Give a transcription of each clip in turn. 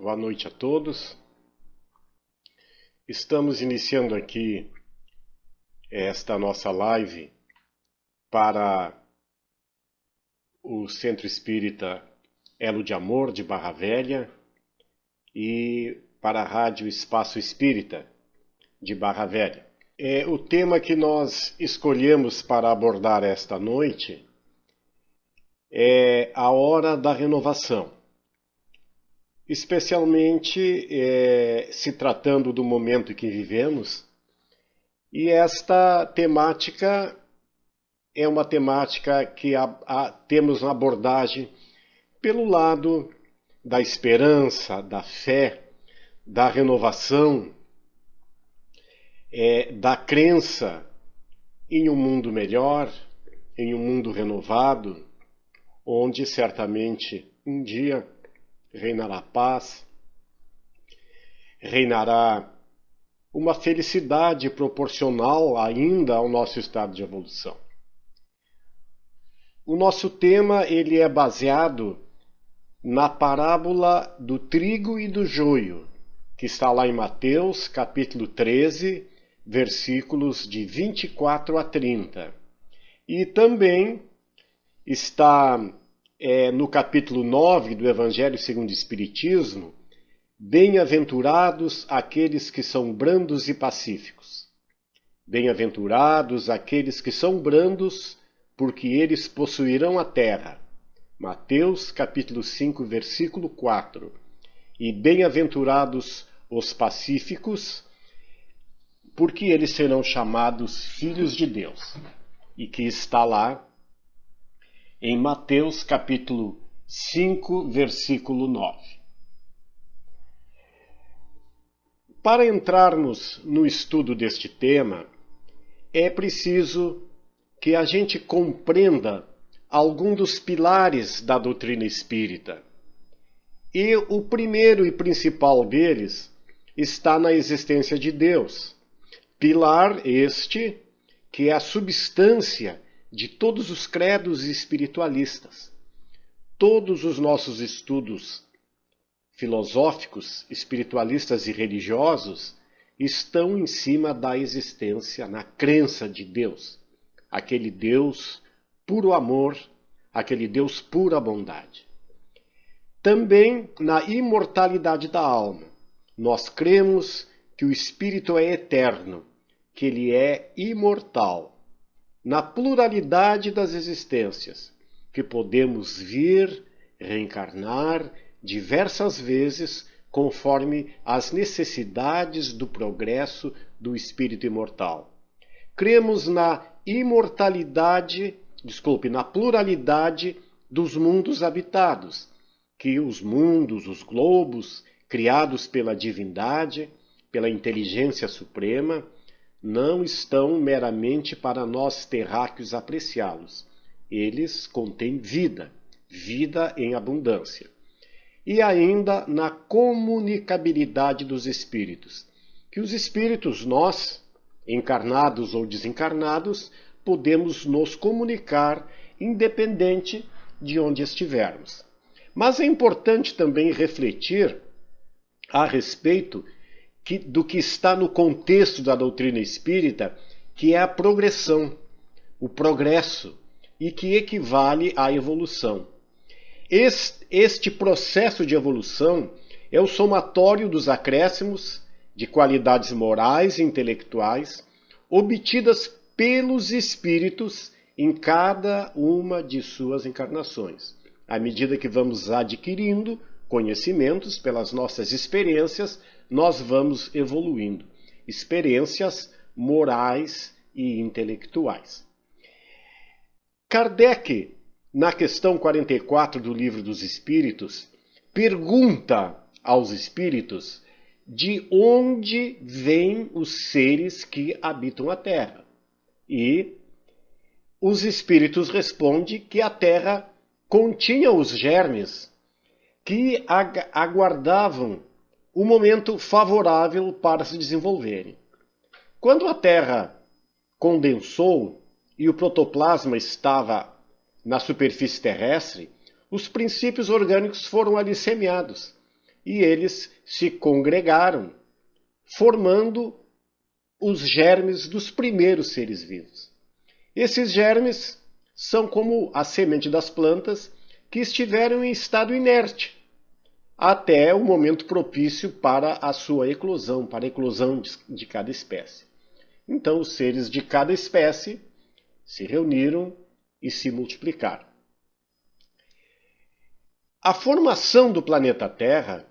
Boa noite a todos. Estamos iniciando aqui esta nossa live para o Centro Espírita Elo de Amor de Barra Velha e para a Rádio Espaço Espírita de Barra Velha. O tema que nós escolhemos para abordar esta noite é a hora da renovação. Especialmente se tratando do momento em que vivemos, e esta temática é uma temática que temos uma abordagem pelo lado da esperança, da fé, da renovação, da crença em um mundo melhor, em um mundo renovado, onde certamente um dia reinará paz, reinará uma felicidade proporcional ainda ao nosso estado de evolução. O nosso tema ele é baseado na parábola do trigo e do joio, que está lá em Mateus, capítulo 13, versículos de 24 a 30. E também está no capítulo 9 do Evangelho segundo o Espiritismo, bem-aventurados aqueles que são brandos e pacíficos. Bem-aventurados aqueles que são brandos, porque eles possuirão a terra. Mateus capítulo 5, versículo 4. E bem-aventurados os pacíficos, porque eles serão chamados filhos de Deus. E que está lá em Mateus capítulo 5, versículo 9. Para entrarmos no estudo deste tema, é preciso que a gente compreenda algum dos pilares da doutrina espírita. E o primeiro e principal deles está na existência de Deus. Pilar este que é a substância de todos os credos espiritualistas. Todos os nossos estudos filosóficos, espiritualistas e religiosos estão em cima da existência, na crença de Deus. Aquele Deus puro amor, aquele Deus pura bondade. Também na imortalidade da alma. Nós cremos que o espírito é eterno, que ele é imortal. Na pluralidade das existências, que podemos vir, reencarnar diversas vezes conforme as necessidades do progresso do espírito imortal. Cremos na na pluralidade dos mundos habitados, que os mundos, os globos, criados pela divindade, pela inteligência suprema, não estão meramente para nós terráqueos apreciá-los. Eles contêm vida, vida em abundância. E ainda na comunicabilidade dos espíritos, que os espíritos, nós, encarnados ou desencarnados, podemos nos comunicar independente de onde estivermos. Mas é importante também refletir a respeito do que está no contexto da doutrina espírita, que é a progressão, o progresso, e que equivale à evolução. Este processo de evolução é o somatório dos acréscimos de qualidades morais e intelectuais obtidas pelos espíritos em cada uma de suas encarnações. À medida que vamos adquirindo conhecimentos pelas nossas experiências, nós vamos evoluindo. Experiências morais e intelectuais. Kardec, na questão 44 do Livro dos Espíritos, pergunta aos espíritos de onde vêm os seres que habitam a Terra. E os espíritos respondem que a Terra continha os germes que aguardavam o momento favorável para se desenvolverem. Quando a Terra condensou e o protoplasma estava na superfície terrestre, os princípios orgânicos foram ali semeados. e eles se congregaram, formando os germes dos primeiros seres vivos. Esses germes são como a semente das plantas que estiveram em estado inerte até o momento propício para a sua eclosão, para a eclosão de cada espécie. Então, os seres de cada espécie se reuniram e se multiplicaram. A formação do planeta Terra,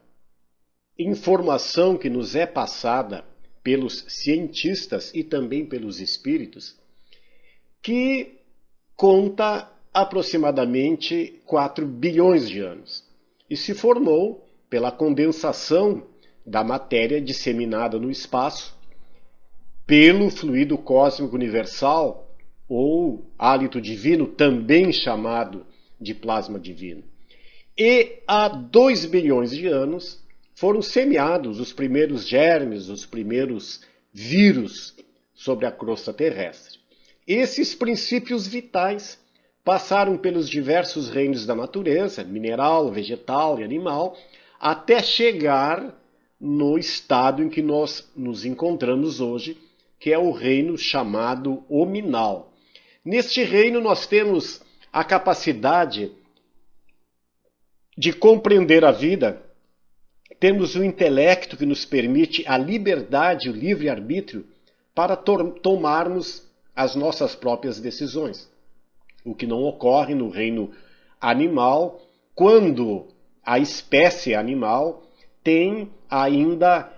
informação que nos é passada pelos cientistas e também pelos espíritos, que conta aproximadamente 4 bilhões de anos e se formou pela condensação da matéria disseminada no espaço, pelo fluido cósmico universal, ou hálito divino, também chamado de plasma divino. E há 2 bilhões de anos foram semeados os primeiros germes, os primeiros vírus sobre a crosta terrestre. Esses princípios vitais passaram pelos diversos reinos da natureza, mineral, vegetal e animal, até chegar no estado em que nós nos encontramos hoje, que é o reino chamado hominal. Neste reino nós temos a capacidade de compreender a vida, temos o intelecto que nos permite a liberdade, o livre-arbítrio, para tomarmos as nossas próprias decisões. O que não ocorre no reino animal, quando a espécie animal tem ainda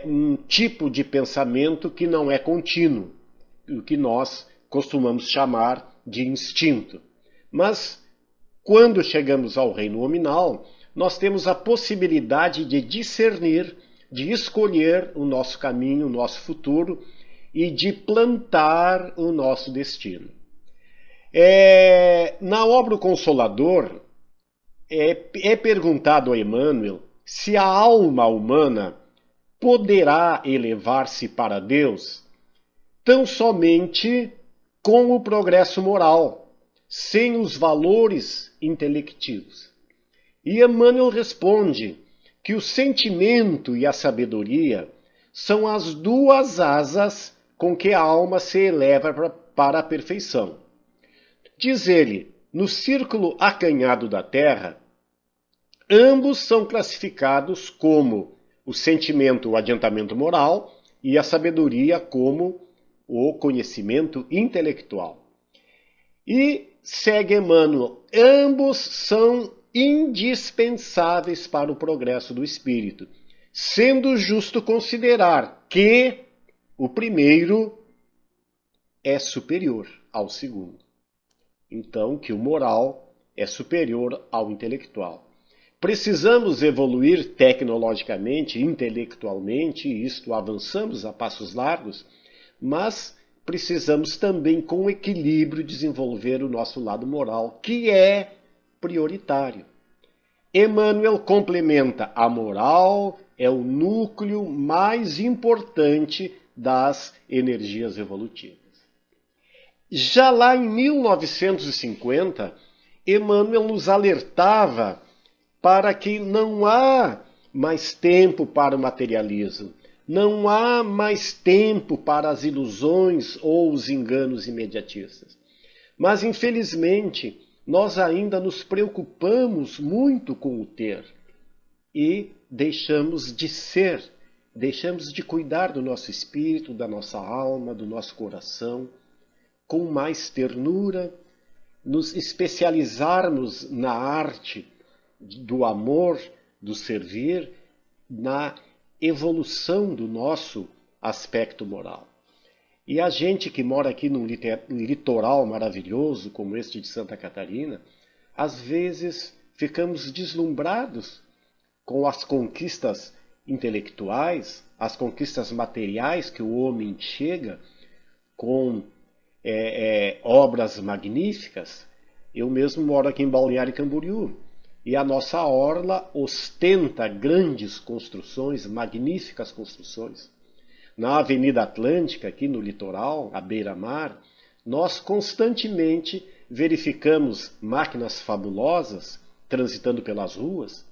um tipo de pensamento que não é contínuo, o que nós costumamos chamar de instinto. Mas, quando chegamos ao reino hominal, nós temos a possibilidade de discernir, de escolher o nosso caminho, o nosso futuro e de plantar o nosso destino. Na obra O Consolador, é perguntado a Emmanuel se a alma humana poderá elevar-se para Deus tão somente com o progresso moral, sem os valores intelectivos. E Emmanuel responde que o sentimento e a sabedoria são as 2 asas com que a alma se eleva para a perfeição. Diz ele, no círculo acanhado da Terra, ambos são classificados como o sentimento, o adiantamento moral, e a sabedoria como o conhecimento intelectual. E segue Emmanuel, ambos são indispensáveis para o progresso do espírito, sendo justo considerar que o primeiro é superior ao segundo. Então, que o moral é superior ao intelectual. Precisamos evoluir tecnologicamente, intelectualmente, e isto avançamos a passos largos, mas precisamos também, com equilíbrio, desenvolver o nosso lado moral, que é prioritário. Emmanuel complementa: a moral é o núcleo mais importante das energias evolutivas. Já lá em 1950, Emmanuel nos alertava para que não há mais tempo para o materialismo, não há mais tempo para as ilusões ou os enganos imediatistas. Mas, infelizmente, nós ainda nos preocupamos muito com o ter e deixamos de ser, deixamos de cuidar do nosso espírito, da nossa alma, do nosso coração, com mais ternura, nos especializarmos na arte do amor, do servir, na evolução do nosso aspecto moral. E a gente que mora aqui num litoral maravilhoso como este de Santa Catarina, às vezes ficamos deslumbrados com as conquistas intelectuais, as conquistas materiais que o homem chega com obras magníficas. Eu mesmo moro aqui em Balneário Camboriú e a nossa orla ostenta grandes construções, magníficas construções. Na Avenida Atlântica, aqui no litoral, à beira-mar, nós constantemente verificamos máquinas fabulosas transitando pelas ruas,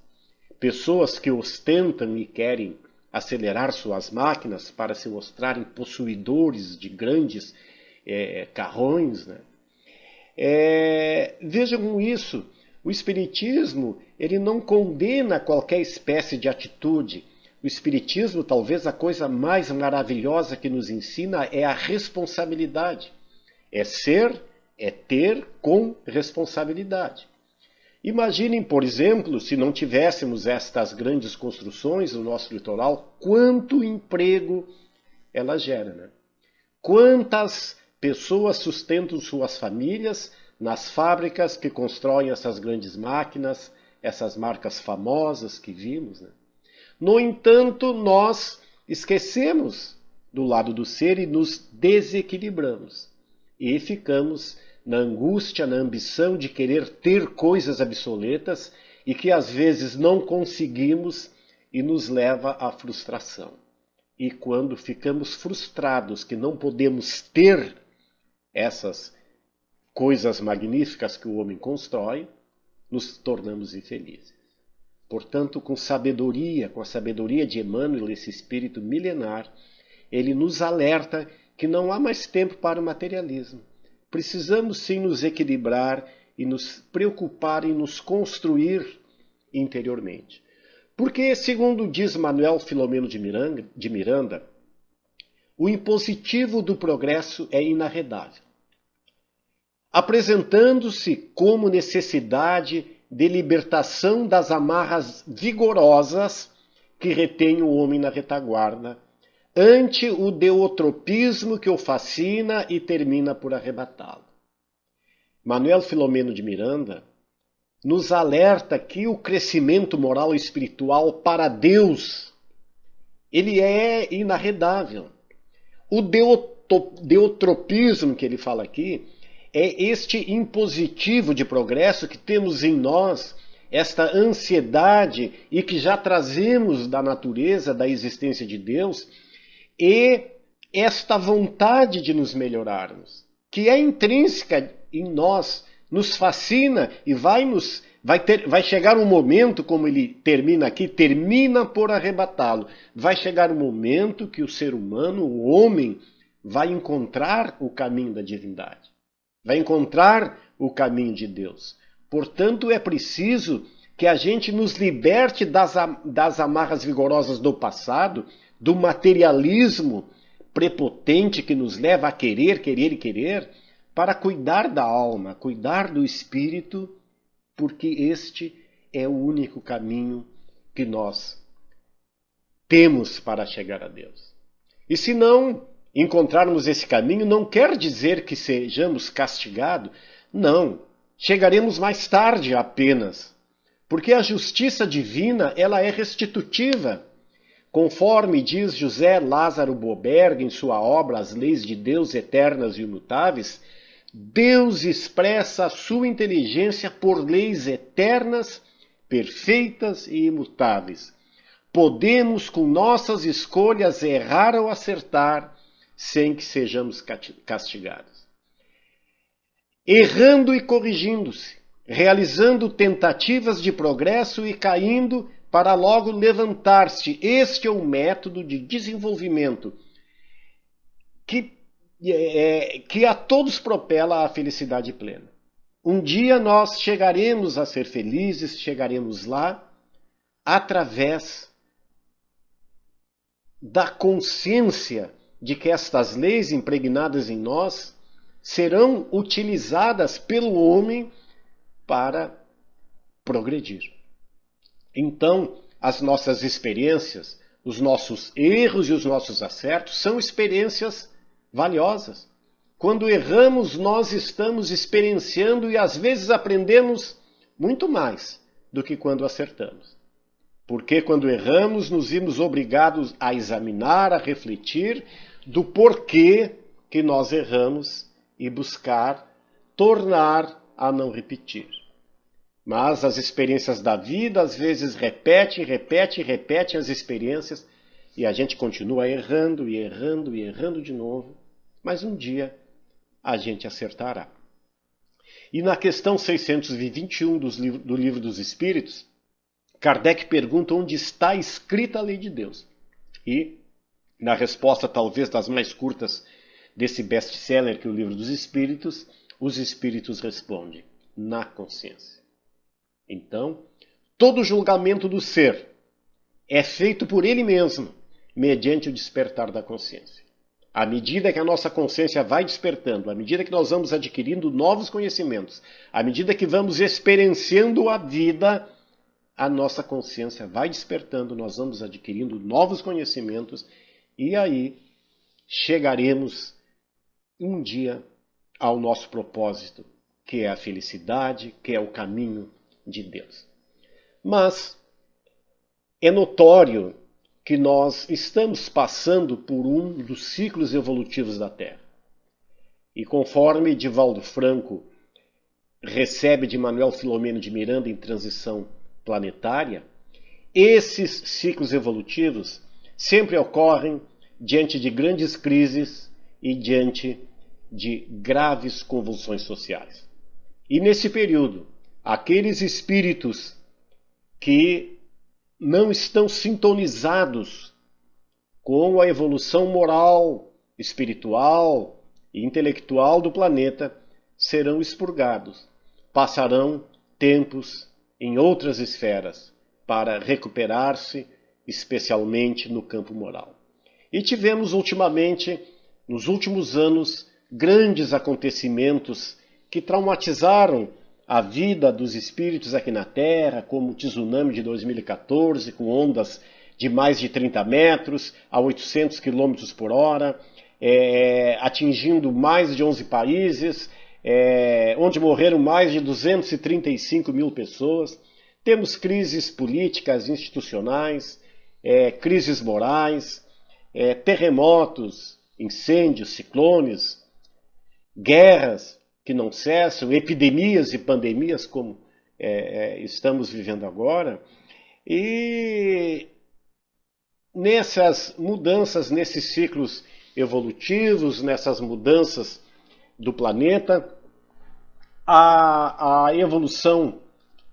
pessoas que ostentam e querem acelerar suas máquinas para se mostrarem possuidores de grandes carrões, né? Vejam isso, o Espiritismo ele não condena qualquer espécie de atitude. O Espiritismo, talvez a coisa mais maravilhosa que nos ensina é a responsabilidade. É ser, é ter com responsabilidade. Imaginem, por exemplo, se não tivéssemos estas grandes construções no nosso litoral, quanto emprego ela gera, né? Quantas pessoas sustentam suas famílias nas fábricas que constroem essas grandes máquinas, essas marcas famosas que vimos, né? No entanto, nós esquecemos do lado do ser e nos desequilibramos. E ficamos na angústia, na ambição de querer ter coisas obsoletas e que às vezes não conseguimos e nos leva à frustração. E quando ficamos frustrados que não podemos ter essas coisas magníficas que o homem constrói, nos tornamos infelizes. Portanto, com a sabedoria de Emmanuel, esse espírito milenar, ele nos alerta que não há mais tempo para o materialismo. Precisamos sim nos equilibrar e nos preocupar em nos construir interiormente. Porque, segundo diz Manuel Filomeno de Miranda, o impositivo do progresso é inarredável, apresentando-se como necessidade de libertação das amarras vigorosas que retêm o homem na retaguarda, ante o deutropismo que o fascina e termina por arrebatá-lo. Manuel Filomeno de Miranda nos alerta que o crescimento moral e espiritual para Deus, ele é inarredável. O deutropismo que ele fala aqui é este impositivo de progresso que temos em nós, esta ansiedade e que já trazemos da natureza, da existência de Deus, e esta vontade de nos melhorarmos, que é intrínseca em nós, nos fascina e vai chegar um momento, como ele termina aqui, termina por arrebatá-lo. Vai chegar um momento que o ser humano, o homem, vai encontrar o caminho da divindade. Vai encontrar o caminho de Deus. Portanto, é preciso que a gente nos liberte das amarras vigorosas do passado, do materialismo prepotente que nos leva a querer, querer e querer, para cuidar da alma, cuidar do espírito, porque este é o único caminho que nós temos para chegar a Deus. E se não encontrarmos esse caminho, não quer dizer que sejamos castigados, não. Chegaremos mais tarde apenas, porque a justiça divina ela é restitutiva. Conforme diz José Lázaro Boberg em sua obra As Leis de Deus Eternas e Imutáveis, Deus expressa a sua inteligência por leis eternas, perfeitas e imutáveis. Podemos, com nossas escolhas, errar ou acertar, sem que sejamos castigados. Errando e corrigindo-se, realizando tentativas de progresso e caindo para logo levantar-se. Este é o método de desenvolvimento que a todos propela à felicidade plena. Um dia nós chegaremos a ser felizes, chegaremos lá através da consciência de que estas leis impregnadas em nós serão utilizadas pelo homem para progredir. Então, as nossas experiências, os nossos erros e os nossos acertos são experiências valiosas. Quando erramos, nós estamos experienciando e às vezes aprendemos muito mais do que quando acertamos. Porque quando erramos, nos vimos obrigados a examinar, a refletir do porquê que nós erramos e buscar tornar a não repetir. Mas as experiências da vida às vezes repetem as experiências e a gente continua errando e errando e errando de novo, mas um dia a gente acertará. E na questão 621 do Livro dos Espíritos, Kardec pergunta onde está escrita a lei de Deus. E, na resposta talvez das mais curtas desse best-seller, que é o Livro dos Espíritos, os Espíritos respondem: na consciência. Então, todo julgamento do ser é feito por ele mesmo, mediante o despertar da consciência. À medida que a nossa consciência vai despertando, à medida que nós vamos adquirindo novos conhecimentos, à medida que vamos experienciando a vida, a nossa consciência vai despertando, nós vamos adquirindo novos conhecimentos e aí chegaremos um dia ao nosso propósito, que é a felicidade, que é o caminho de Deus. Mas é notório que nós estamos passando por um dos ciclos evolutivos da Terra. E conforme Divaldo Franco recebe de Manuel Filomeno de Miranda em Transição Planetária, esses ciclos evolutivos sempre ocorrem diante de grandes crises e diante de graves convulsões sociais. E nesse período, aqueles espíritos que não estão sintonizados com a evolução moral, espiritual e intelectual do planeta serão expurgados. Passarão tempos em outras esferas para recuperar-se, especialmente no campo moral. E tivemos ultimamente, nos últimos anos, grandes acontecimentos que traumatizaram a vida dos espíritos aqui na Terra, como o tsunami de 2014, com ondas de mais de 30 metros, a 800 km por hora, atingindo mais de 11 países, onde morreram mais de 235 mil pessoas. Temos crises políticas, institucionais, crises morais, terremotos, incêndios, ciclones, guerras que não cessam, epidemias e pandemias como estamos vivendo agora. E nessas mudanças, nesses ciclos evolutivos, nessas mudanças do planeta, a evolução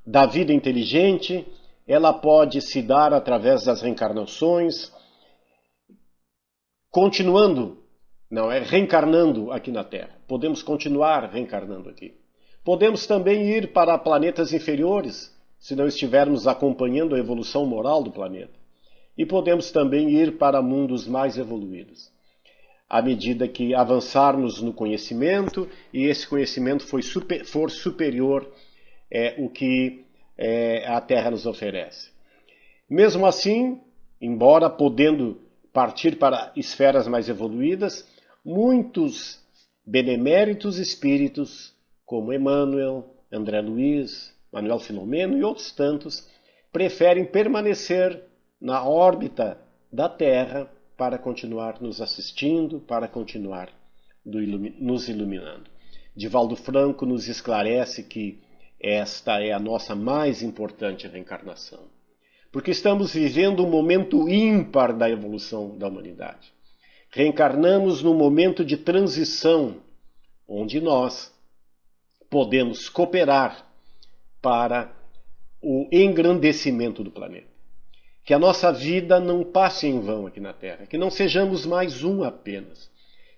da vida inteligente, ela pode se dar através das reencarnações, reencarnando aqui na Terra. Podemos continuar reencarnando aqui. Podemos também ir para planetas inferiores, se não estivermos acompanhando a evolução moral do planeta. E podemos também ir para mundos mais evoluídos, à medida que avançarmos no conhecimento e esse conhecimento for superior o que a Terra nos oferece. Mesmo assim, embora podendo partir para esferas mais evoluídas, muitos beneméritos espíritos, como Emmanuel, André Luiz, Manuel Filomeno e outros tantos, preferem permanecer na órbita da Terra para continuar nos assistindo, para continuar nos iluminando. Divaldo Franco nos esclarece que esta é a nossa mais importante reencarnação, porque estamos vivendo um momento ímpar da evolução da humanidade. Reencarnamos num momento de transição, onde nós podemos cooperar para o engrandecimento do planeta. Que a nossa vida não passe em vão aqui na Terra, que não sejamos mais um apenas.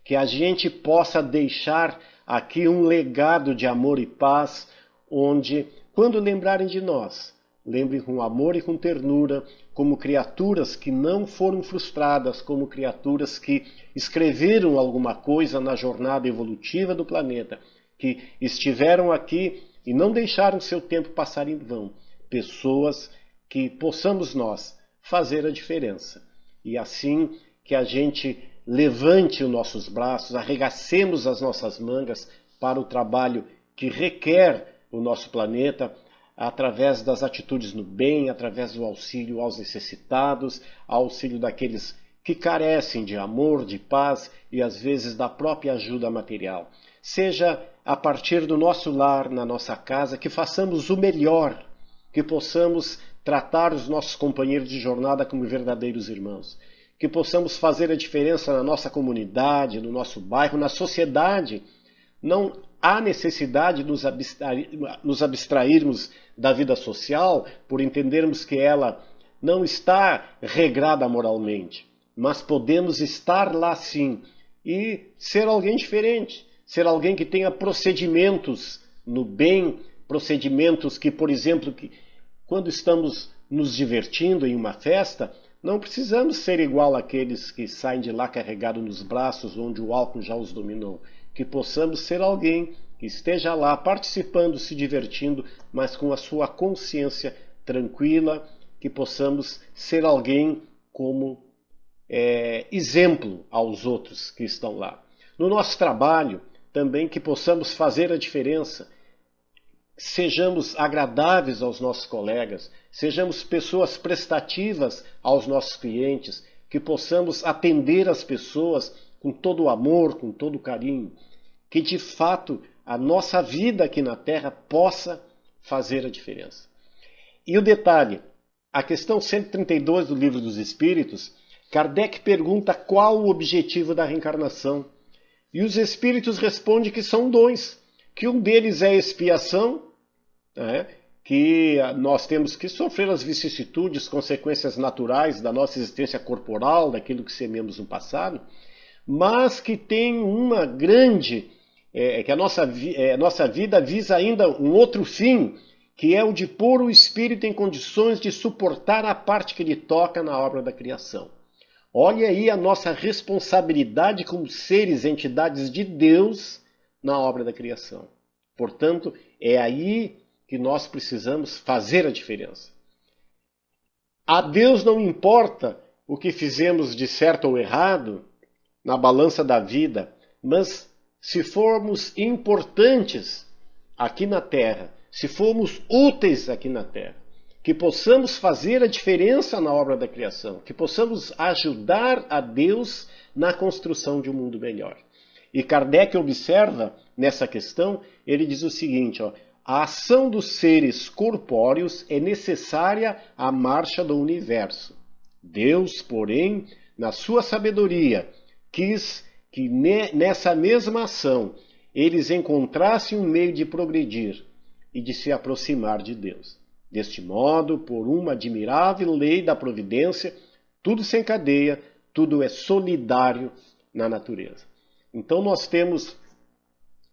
Que a gente possa deixar aqui um legado de amor e paz, onde, quando lembrarem de nós, lembrem com amor e com ternura, como criaturas que não foram frustradas, como criaturas que escreveram alguma coisa na jornada evolutiva do planeta, que estiveram aqui e não deixaram seu tempo passar em vão. Pessoas que possamos nós fazer a diferença. E assim que a gente levante os nossos braços, arregacemos as nossas mangas para o trabalho que requer o nosso planeta, através das atitudes no bem, através do auxílio aos necessitados, auxílio daqueles que carecem de amor, de paz e às vezes da própria ajuda material. Seja a partir do nosso lar, na nossa casa, que façamos o melhor, que possamos tratar os nossos companheiros de jornada como verdadeiros irmãos, que possamos fazer a diferença na nossa comunidade, no nosso bairro, na sociedade, não há necessidade de nos abstrairmos da vida social por entendermos que ela não está regrada moralmente, mas podemos estar lá sim e ser alguém diferente, ser alguém que tenha procedimentos no bem, procedimentos que, por exemplo, que quando estamos nos divertindo em uma festa, não precisamos ser igual àqueles que saem de lá carregados nos braços, onde o álcool já os dominou. Que possamos ser alguém que esteja lá participando, se divertindo, mas com a sua consciência tranquila, que possamos ser alguém como exemplo aos outros que estão lá. No nosso trabalho, também que possamos fazer a diferença, sejamos agradáveis aos nossos colegas, sejamos pessoas prestativas aos nossos clientes, que possamos atender as pessoas com todo o amor, com todo o carinho, que de fato a nossa vida aqui na Terra possa fazer a diferença. E o detalhe, a questão 132 do Livro dos Espíritos, Kardec pergunta qual o objetivo da reencarnação. E os Espíritos respondem que são dois, que um deles é a expiação, que nós temos que sofrer as vicissitudes, consequências naturais da nossa existência corporal, daquilo que sememos no passado, mas que tem uma grande, que a nossa vida visa ainda um outro fim, que é o de pôr o espírito em condições de suportar a parte que lhe toca na obra da criação. Olha aí a nossa responsabilidade como seres, entidades de Deus na obra da criação. Portanto, é aí que nós precisamos fazer a diferença. A Deus não importa o que fizemos de certo ou errado na balança da vida, mas se formos importantes aqui na Terra, se formos úteis aqui na Terra, que possamos fazer a diferença na obra da criação, que possamos ajudar a Deus na construção de um mundo melhor. E Kardec observa nessa questão, ele diz o seguinte, a ação dos seres corpóreos é necessária à marcha do universo. Deus, porém, na sua sabedoria, quis que nessa mesma ação eles encontrassem um meio de progredir e de se aproximar de Deus. Deste modo, por uma admirável lei da providência, tudo se encadeia, tudo é solidário na natureza. Então nós temos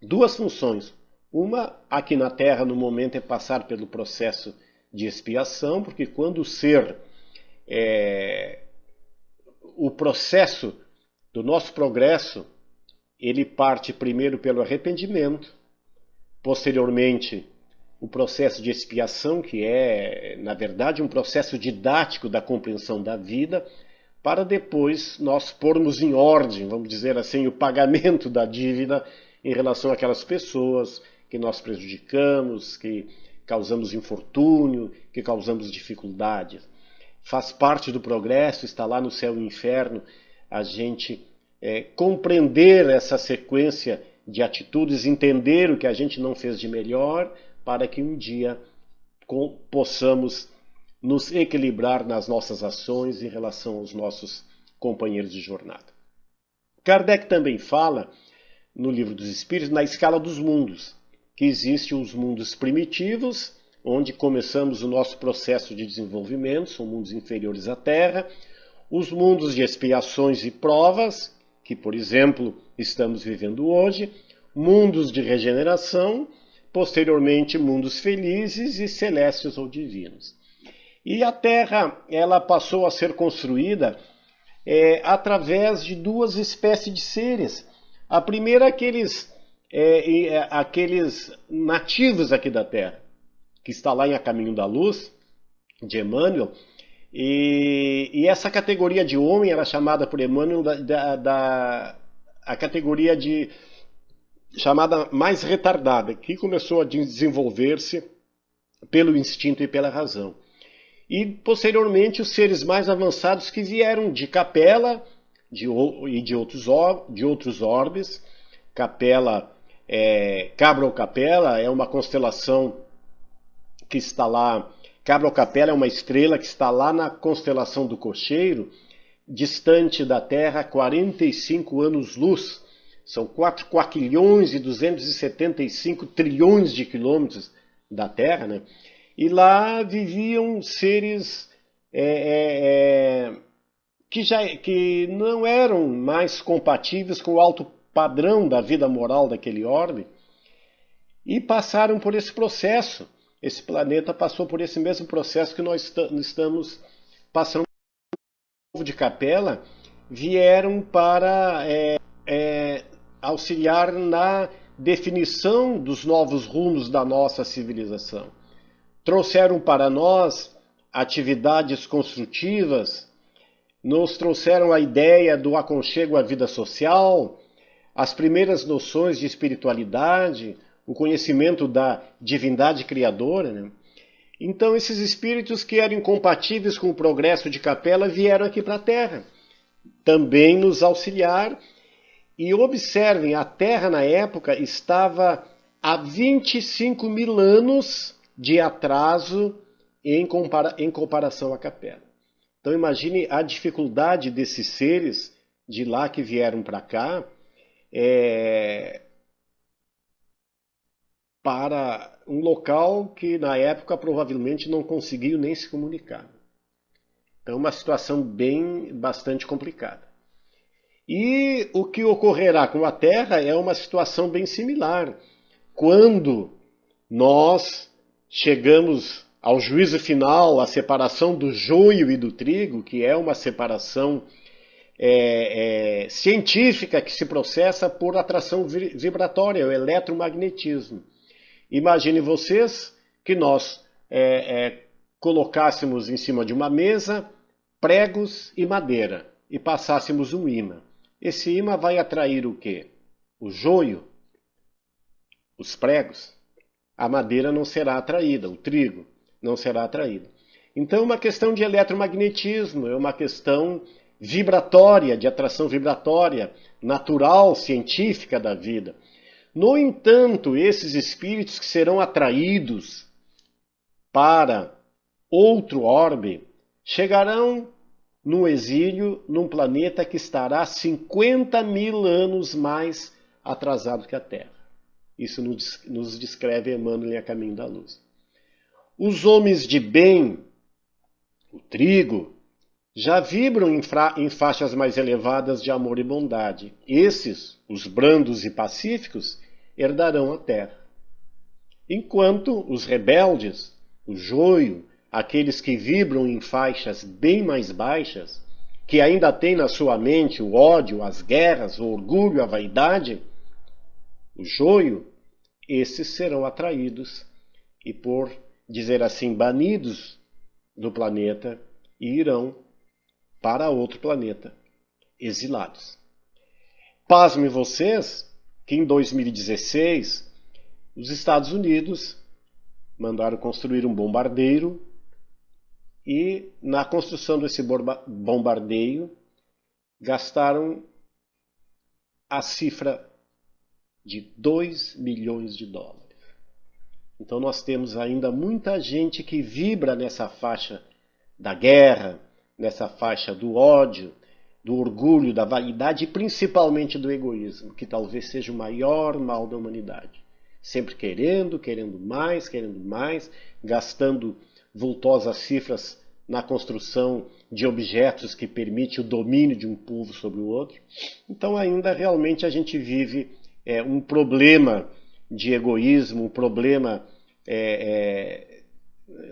duas funções. Uma, aqui na Terra, no momento, é passar pelo processo de expiação, porque quando o ser, o processo do nosso progresso, ele parte primeiro pelo arrependimento, posteriormente o processo de expiação, que é, na verdade, um processo didático da compreensão da vida, para depois nós pormos em ordem, vamos dizer assim, o pagamento da dívida em relação àquelas pessoas que nós prejudicamos, que causamos infortúnio, que causamos dificuldades. Faz parte do progresso, está lá no céu e no inferno, a gente compreender essa sequência de atitudes, entender o que a gente não fez de melhor, para que um dia possamos nos equilibrar nas nossas ações em relação aos nossos companheiros de jornada. Kardec também fala, no Livro dos Espíritos, na escala dos mundos, que existem os mundos primitivos, onde começamos o nosso processo de desenvolvimento, são mundos inferiores à Terra, os mundos de expiações e provas, que, por exemplo, estamos vivendo hoje, mundos de regeneração, posteriormente mundos felizes e celestes ou divinos. E a Terra, ela passou a ser construída através de duas espécies de seres. A primeira, aqueles nativos aqui da Terra, que está lá em A Caminho da Luz, de Emmanuel, e essa categoria de homem era chamada por Emmanuel a categoria chamada mais retardada, que começou a desenvolver-se pelo instinto e pela razão. E, posteriormente, os seres mais avançados que vieram de Capela e de outros orbes. Capela, Cabra ou Capela é uma constelação que está lá. Cabra ou Capela é uma estrela que está lá na constelação do Cocheiro, distante da Terra 45 anos-luz, São 4 quaquilhões e 275 trilhões de quilômetros da Terra, né? E lá viviam seres que não eram mais compatíveis com o alto padrão da vida moral daquele orbe e passaram por esse processo. Esse planeta passou por esse mesmo processo que nós estamos passando. O povo de Capela vieram para auxiliar na definição dos novos rumos da nossa civilização. Trouxeram para nós atividades construtivas, nos trouxeram a ideia do aconchego à vida social, as primeiras noções de espiritualidade, o conhecimento da divindade criadora, né? Então esses espíritos que eram incompatíveis com o progresso de Capela vieram aqui para a Terra, também nos auxiliar. E observem, a Terra na época estava há 25 mil anos de atraso em comparação à Capela. Então imagine a dificuldade desses seres de lá que vieram para cá para um local que na época provavelmente não conseguiu nem se comunicar. Então uma situação bastante complicada. E o que ocorrerá com a Terra é uma situação bem similar. Quando nós chegamos ao juízo final, a separação do joio e do trigo, que é uma separação científica que se processa por atração vibratória, o eletromagnetismo. Imagine vocês que nós colocássemos em cima de uma mesa pregos e madeira e passássemos um ímã. Esse ímã vai atrair o quê? O joio, os pregos. A madeira não será atraída, o trigo não será atraído. Então é uma questão de eletromagnetismo, é uma questão vibratória, de atração vibratória, natural, científica da vida. No entanto, esses espíritos que serão atraídos para outro orbe chegarão no exílio num planeta que estará 50 mil anos mais atrasado que a Terra. Isso nos descreve Emmanuel em A Caminho da Luz. Os homens de bem, o trigo, já vibram em faixas mais elevadas de amor e bondade. Esses, os brandos e pacíficos, herdarão a Terra. Enquanto os rebeldes, o joio, aqueles que vibram em faixas bem mais baixas, que ainda têm na sua mente o ódio, as guerras, o orgulho, a vaidade, o joio, esses serão atraídos e, por dizer assim, banidos do planeta e irão para outro planeta, exilados. Pasmem vocês que em 2016 os Estados Unidos mandaram construir um bombardeiro e na construção desse bombardeio gastaram a cifra de 2 milhões de dólares. Então nós temos ainda muita gente que vibra nessa faixa da guerra, nessa faixa do ódio, do orgulho, da vaidade e principalmente do egoísmo, que talvez seja o maior mal da humanidade. Sempre querendo mais, gastando vultosas cifras na construção de objetos que permite o domínio de um povo sobre o outro. Então ainda realmente a gente vive um problema de egoísmo, um problema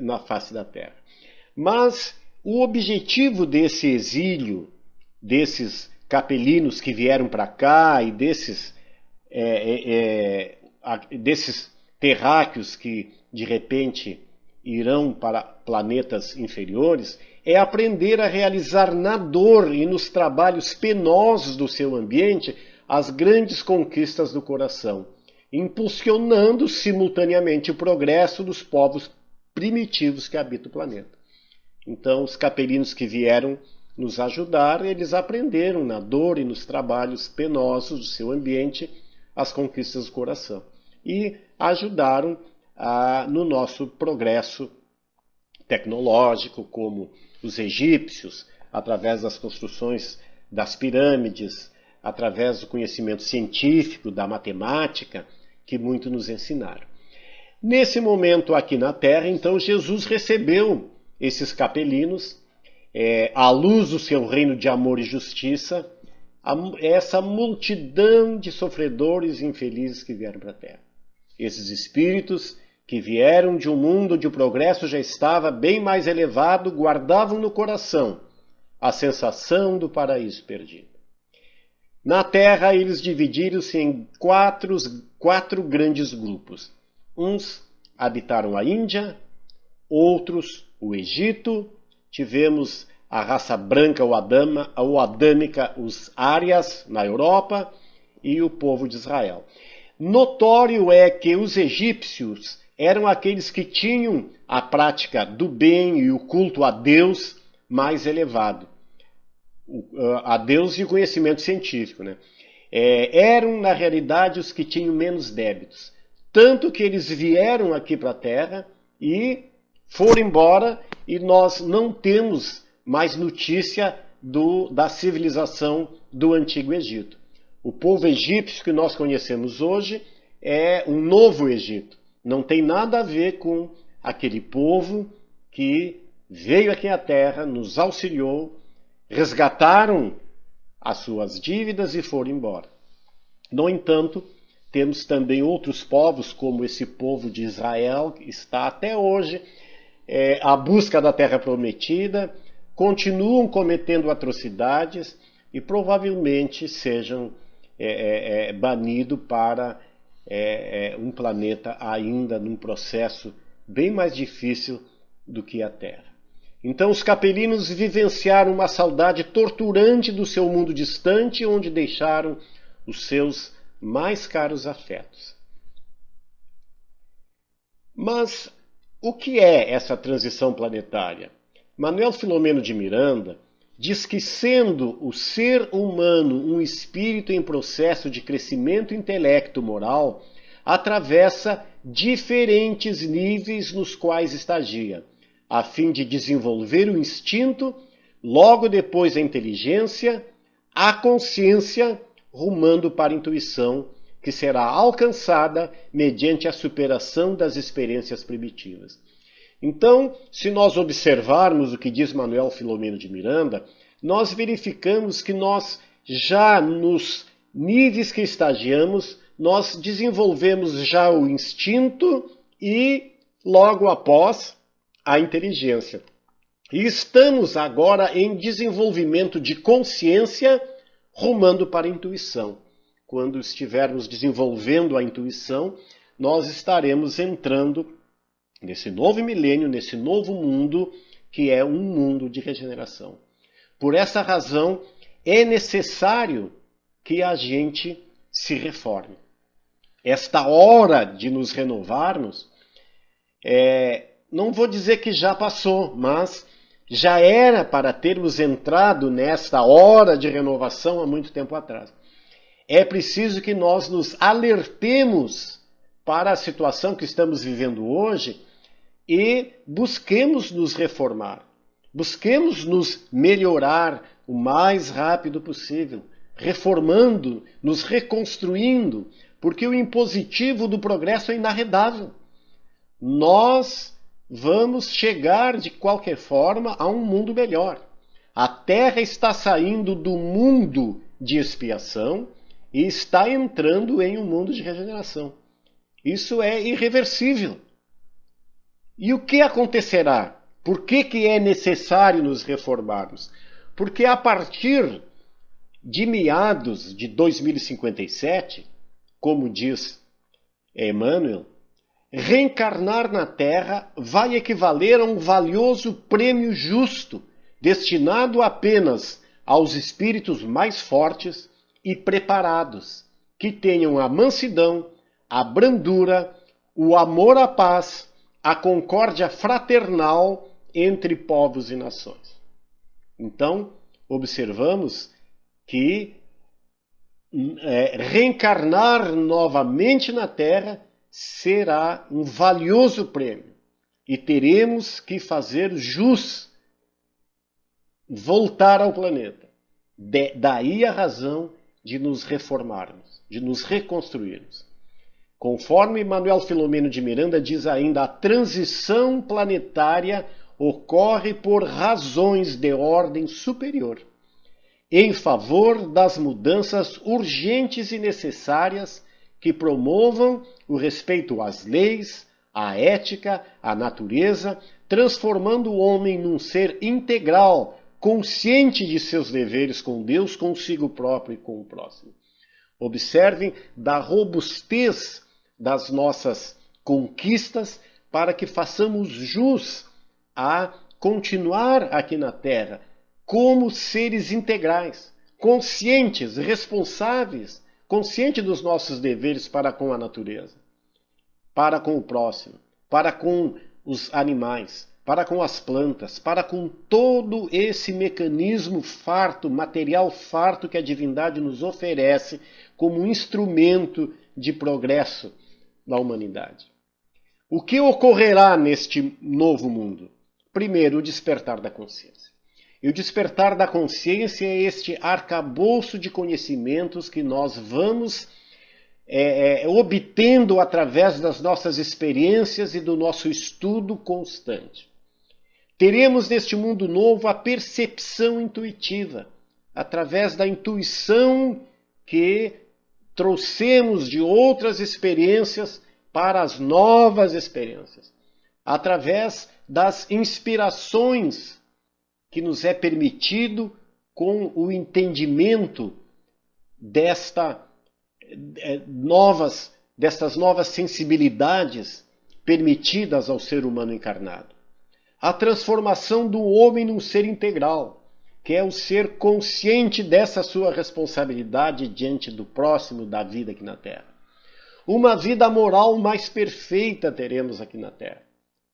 na face da Terra. Mas o objetivo desse exílio, desses capelinos que vieram para cá e desses terráqueos que de repente irão para planetas inferiores, é aprender a realizar na dor e nos trabalhos penosos do seu ambiente as grandes conquistas do coração, impulsionando simultaneamente o progresso dos povos primitivos que habitam o planeta. Então, os capelinos que vieram nos ajudar, eles aprenderam na dor e nos trabalhos penosos do seu ambiente as conquistas do coração e ajudaram no nosso progresso tecnológico, como os egípcios, através das construções das pirâmides, através do conhecimento científico, da matemática, que muito nos ensinaram. Nesse momento aqui na Terra, então, Jesus recebeu esses capelinos, à luz do seu reino de amor e justiça, essa multidão de sofredores e infelizes que vieram para a Terra. Esses espíritos que vieram de um mundo onde o progresso já estava bem mais elevado, guardavam no coração a sensação do paraíso perdido. Na Terra, eles dividiram-se em quatro grandes grupos. Uns habitaram a Índia, outros o Egito, tivemos a raça branca ou adâmica, os árias, na Europa, e o povo de Israel. Notório é que os egípcios eram aqueles que tinham a prática do bem e o culto a Deus mais elevado. A Deus e o conhecimento científico, né? Eram, na realidade, os que tinham menos débitos. Tanto que eles vieram aqui para a Terra e foram embora, e nós não temos mais notícia da civilização do Antigo Egito. O povo egípcio que nós conhecemos hoje é um novo Egito. Não tem nada a ver com aquele povo que veio aqui à Terra, nos auxiliou, resgataram as suas dívidas e foram embora. No entanto, temos também outros povos, como esse povo de Israel, que está até hoje à busca da Terra Prometida, continuam cometendo atrocidades e provavelmente sejam banidos para um planeta ainda num processo bem mais difícil do que a Terra. Então os capelinos vivenciaram uma saudade torturante do seu mundo distante, onde deixaram os seus mais caros afetos. Mas o que é essa transição planetária? Manuel Filomeno de Miranda diz que, sendo o ser humano um espírito em processo de crescimento intelecto-moral, atravessa diferentes níveis nos quais estagia, a fim de desenvolver o instinto, logo depois a inteligência, a consciência, rumando para a intuição, que será alcançada mediante a superação das experiências primitivas. Então, se nós observarmos o que diz Manuel Filomeno de Miranda, nós verificamos que nós já nos níveis que estagiamos, nós desenvolvemos já o instinto e, logo após, a inteligência. E estamos agora em desenvolvimento de consciência, rumando para a intuição. Quando estivermos desenvolvendo a intuição, nós estaremos entrando nesse novo milênio, nesse novo mundo, que é um mundo de regeneração. Por essa razão, é necessário que a gente se reforme. Esta hora de nos renovarmos, não vou dizer que já passou, mas já era para termos entrado nesta hora de renovação há muito tempo atrás. É preciso que nós nos alertemos para a situação que estamos vivendo hoje e busquemos nos reformar. Busquemos nos melhorar o mais rápido possível, reformando, nos reconstruindo, porque o impositivo do progresso é inarredável. Nós vamos chegar, de qualquer forma, a um mundo melhor. A Terra está saindo do mundo de expiação e está entrando em um mundo de regeneração. Isso é irreversível. E o que acontecerá? Por que é necessário nos reformarmos? Porque a partir de meados de 2057, como diz Emmanuel, reencarnar na Terra vai equivaler a um valioso prêmio justo, destinado apenas aos espíritos mais fortes e preparados, que tenham a mansidão, a brandura, o amor à paz, a concórdia fraternal entre povos e nações. Então, observamos que reencarnar novamente na Terra será um valioso prêmio e teremos que fazer jus, voltar ao planeta. Daí a razão de nos reformarmos, de nos reconstruirmos. Conforme Manuel Filomeno de Miranda diz ainda, a transição planetária ocorre por razões de ordem superior, em favor das mudanças urgentes e necessárias que promovam o respeito às leis, à ética, à natureza, transformando o homem num ser integral, consciente de seus deveres com Deus, consigo próprio e com o próximo. Observem da robustez das nossas conquistas para que façamos jus a continuar aqui na Terra como seres integrais, conscientes, responsáveis, conscientes dos nossos deveres para com a natureza, para com o próximo, para com os animais, para com as plantas, para com todo esse mecanismo farto, material farto que a divindade nos oferece como instrumento de progresso da humanidade. O que ocorrerá neste novo mundo? Primeiro, o despertar da consciência. E o despertar da consciência é este arcabouço de conhecimentos que nós vamos obtendo através das nossas experiências e do nosso estudo constante. Teremos neste mundo novo a percepção intuitiva, através da intuição que trouxemos de outras experiências para as novas experiências, através das inspirações que nos é permitido com o entendimento destas novas sensibilidades permitidas ao ser humano encarnado. A transformação do homem num ser integral, que é o ser consciente dessa sua responsabilidade diante do próximo, da vida aqui na Terra. Uma vida moral mais perfeita teremos aqui na Terra,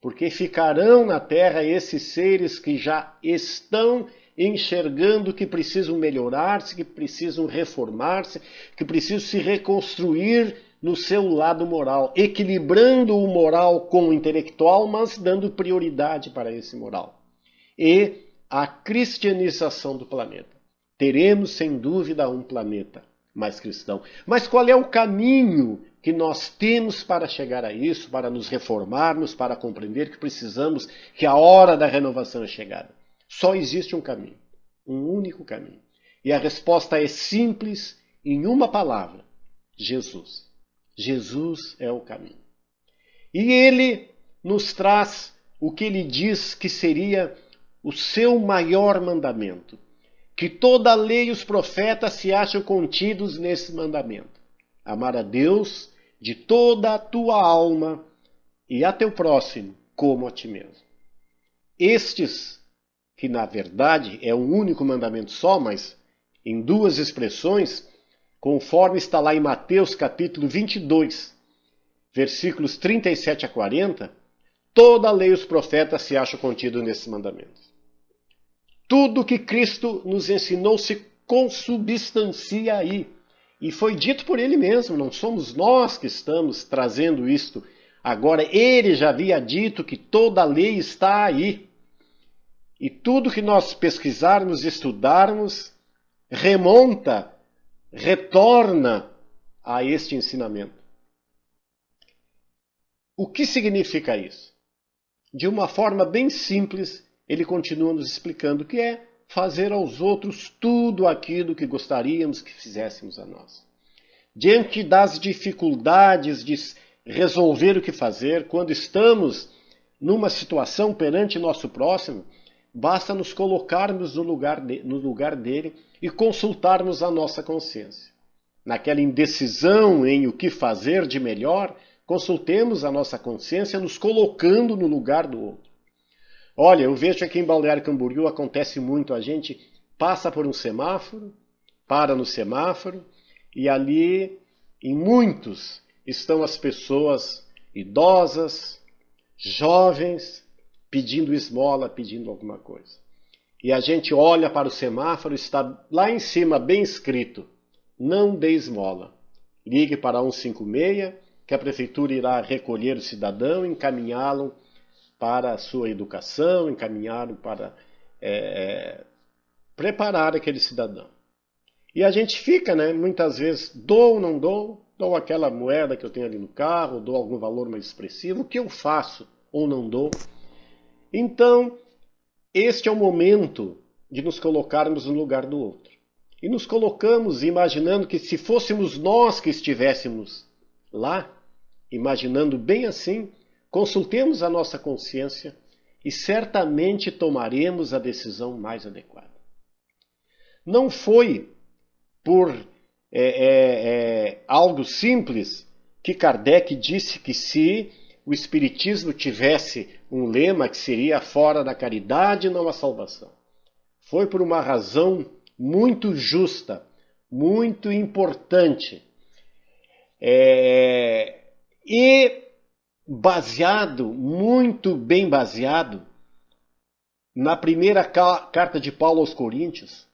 porque ficarão na Terra esses seres que já estão enxergando que precisam melhorar-se, que precisam reformar-se, que precisam se reconstruir no seu lado moral, equilibrando o moral com o intelectual, mas dando prioridade para esse moral. E a cristianização do planeta. Teremos, sem dúvida, um planeta mais cristão. Mas qual é o caminho que nós temos para chegar a isso, para nos reformarmos, para compreender que precisamos, que a hora da renovação é chegada? Só existe um caminho, um único caminho. E a resposta é simples, em uma palavra: Jesus. Jesus é o caminho. E ele nos traz o que ele diz que seria o seu maior mandamento, que toda a lei e os profetas se acham contidos nesse mandamento: amar a Deus de toda a tua alma e a teu próximo como a ti mesmo. Estes, que na verdade é um único mandamento só, mas em duas expressões, conforme está lá em Mateus capítulo 22, versículos 37 a 40, toda a lei e os profetas se acham contidos nesses mandamentos. Tudo que Cristo nos ensinou se consubstancia aí. E foi dito por ele mesmo, não somos nós que estamos trazendo isto. Agora, ele já havia dito que toda a lei está aí. E tudo que nós pesquisarmos, estudarmos, retorna a este ensinamento. O que significa isso? De uma forma bem simples, ele continua nos explicando que é fazer aos outros tudo aquilo que gostaríamos que fizéssemos a nós. Diante das dificuldades de resolver o que fazer, quando estamos numa situação perante nosso próximo, basta nos colocarmos no lugar dele e consultarmos a nossa consciência. Naquela indecisão em o que fazer de melhor, consultemos a nossa consciência nos colocando no lugar do outro. Olha, eu vejo aqui em Balneário Camboriú acontece muito, a gente passa por um semáforo, para no semáforo, e ali, em muitos, estão as pessoas idosas, jovens, pedindo esmola, pedindo alguma coisa. E a gente olha para o semáforo, está lá em cima bem escrito: não dê esmola. Ligue para 156, que a prefeitura irá recolher o cidadão e encaminhá-lo para a sua educação, encaminhá-lo para preparar aquele cidadão. E a gente fica, né, muitas vezes, dou ou não dou, dou aquela moeda que eu tenho ali no carro, dou algum valor mais expressivo, o que eu faço ou não dou? Então, este é o momento de nos colocarmos no lugar do outro. E nos colocamos imaginando que se fôssemos nós que estivéssemos lá, imaginando bem assim, consultemos a nossa consciência e certamente tomaremos a decisão mais adequada. Não foi por algo simples que Kardec disse que se o Espiritismo tivesse um lema que seria fora da caridade não há salvação. Foi por uma razão muito justa, muito importante. E baseado, muito bem baseado, na primeira carta de Paulo aos Coríntios,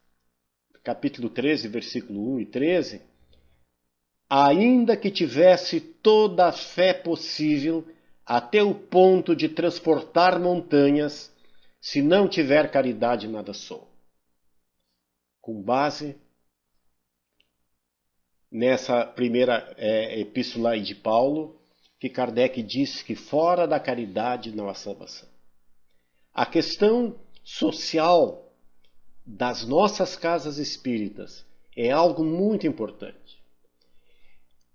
capítulo 13, versículo 1 e 13, ainda que tivesse toda a fé possível até o ponto de transportar montanhas, se não tiver caridade, nada sou. Com base nessa primeira epístola de Paulo, que Kardec disse que fora da caridade não há salvação. A questão social das nossas casas espíritas é algo muito importante.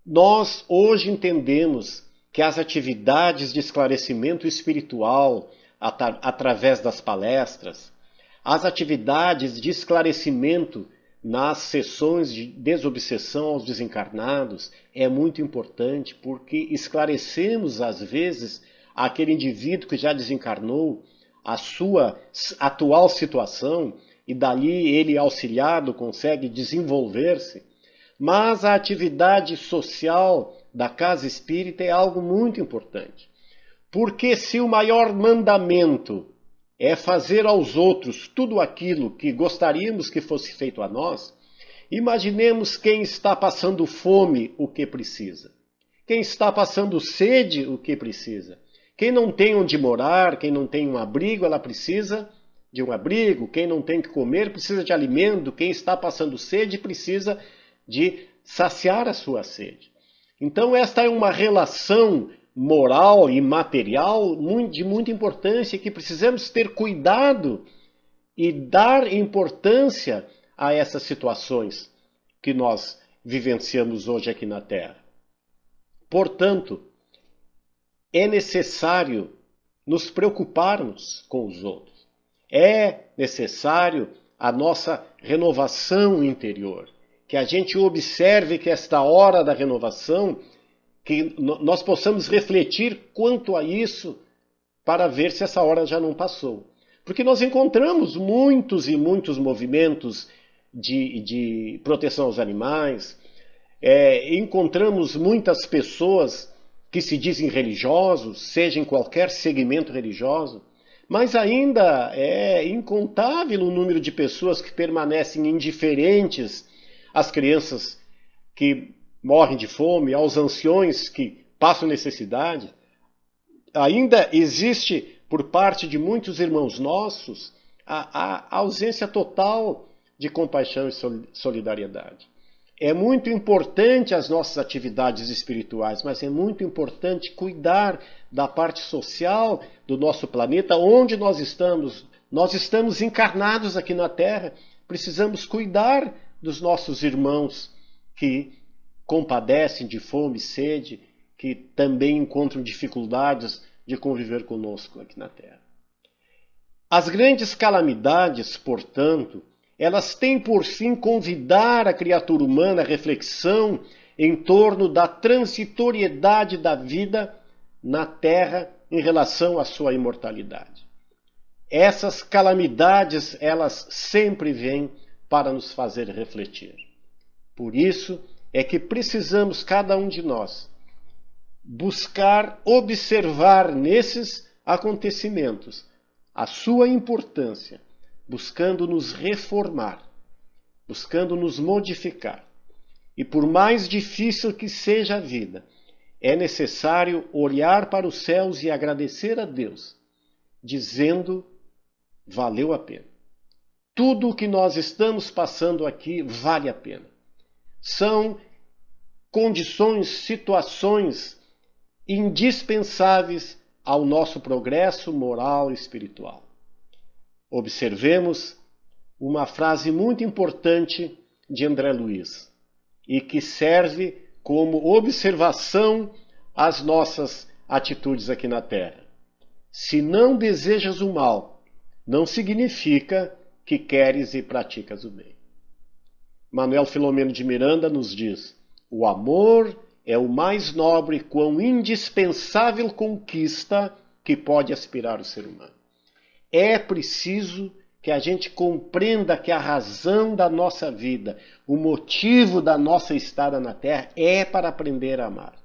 Nós hoje entendemos que as atividades de esclarecimento espiritual através das palestras, as atividades de esclarecimento nas sessões de desobsessão aos desencarnados é muito importante porque esclarecemos às vezes aquele indivíduo que já desencarnou a sua atual situação e dali ele auxiliado consegue desenvolver-se. Mas a atividade social da casa espírita é algo muito importante. Porque se o maior mandamento é fazer aos outros tudo aquilo que gostaríamos que fosse feito a nós, imaginemos quem está passando fome, o que precisa. Quem está passando sede, o que precisa. Quem não tem onde morar, quem não tem um abrigo, ela precisa de um abrigo. Quem não tem que comer, precisa de alimento. Quem está passando sede, precisa de saciar a sua sede. Então esta é uma relação moral e material de muita importância que precisamos ter cuidado e dar importância a essas situações que nós vivenciamos hoje aqui na Terra. Portanto, é necessário nos preocuparmos com os outros. É necessário a nossa renovação interior. Que a gente observe que esta hora da renovação, que nós possamos refletir quanto a isso para ver se essa hora já não passou. Porque nós encontramos muitos e muitos movimentos de proteção aos animais, encontramos muitas pessoas que se dizem religiosos, seja em qualquer segmento religioso, mas ainda é incontável o número de pessoas que permanecem indiferentes às crianças que morrem de fome, aos anciões que passam necessidade. Ainda existe, por parte de muitos irmãos nossos, a ausência total de compaixão e solidariedade. É muito importante as nossas atividades espirituais, mas é muito importante cuidar da parte social do nosso planeta, onde nós estamos. Nós estamos encarnados aqui na Terra, precisamos cuidar dos nossos irmãos que compadecem de fome e sede, que também encontram dificuldades de conviver conosco aqui na Terra. As grandes calamidades, portanto, elas têm por fim convidar a criatura humana à reflexão em torno da transitoriedade da vida na Terra em relação à sua imortalidade. Essas calamidades, elas sempre vêm para nos fazer refletir. Por isso é que precisamos, cada um de nós, buscar observar nesses acontecimentos a sua importância, buscando nos reformar, buscando nos modificar. E por mais difícil que seja a vida, é necessário olhar para os céus e agradecer a Deus, dizendo, valeu a pena. Tudo o que nós estamos passando aqui vale a pena. São condições, situações indispensáveis ao nosso progresso moral e espiritual. Observemos uma frase muito importante de André Luiz e que serve como observação às nossas atitudes aqui na Terra. Se não desejas o mal, não significa que queres e praticas o bem. Manuel Filomeno de Miranda nos diz: o amor é o mais nobre e quão indispensável conquista que pode aspirar o ser humano. É preciso que a gente compreenda que a razão da nossa vida, o motivo da nossa estada na Terra é para aprender a amar.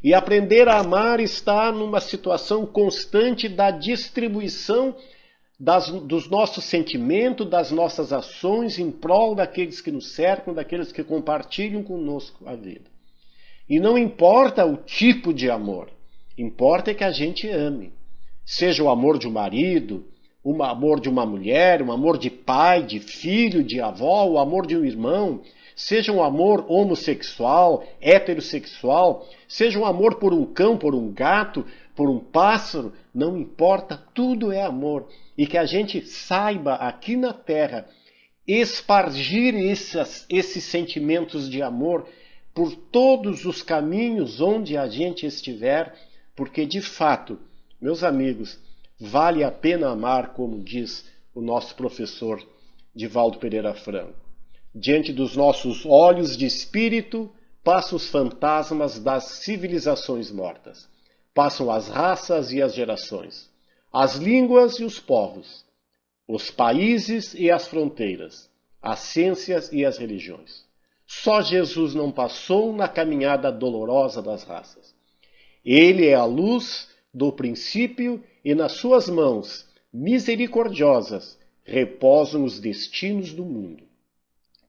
E aprender a amar está numa situação constante da distribuição dos nossos sentimentos, das nossas ações em prol daqueles que nos cercam, daqueles que compartilham conosco a vida. E não importa o tipo de amor, importa que a gente ame. Seja o amor de um marido, o amor de uma mulher, o amor de pai, de filho, de avó, o amor de um irmão, seja um amor homossexual, heterossexual, seja um amor por um cão, por um gato, por um pássaro, não importa, tudo é amor. E que a gente saiba aqui na Terra espargir esses sentimentos de amor por todos os caminhos onde a gente estiver, porque de fato, meus amigos, vale a pena amar, como diz o nosso professor Divaldo Pereira Franco. Diante dos nossos olhos de espírito, passam os fantasmas das civilizações mortas. Passam as raças e as gerações, as línguas e os povos, os países e as fronteiras, as ciências e as religiões. Só Jesus não passou na caminhada dolorosa das raças. Ele é a luz do princípio e nas suas mãos, misericordiosas, reposam os destinos do mundo.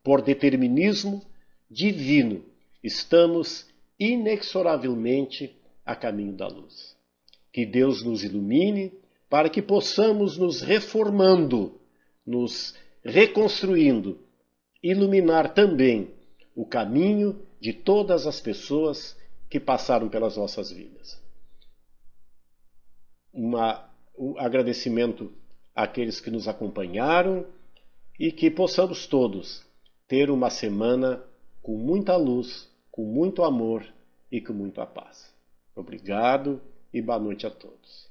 Por determinismo divino, estamos inexoravelmente a caminho da luz. Que Deus nos ilumine para que possamos nos reformando, nos reconstruindo, iluminar também o caminho de todas as pessoas que passaram pelas nossas vidas. Um agradecimento àqueles que nos acompanharam e que possamos todos ter uma semana com muita luz, com muito amor e com muita paz. Obrigado e boa noite a todos.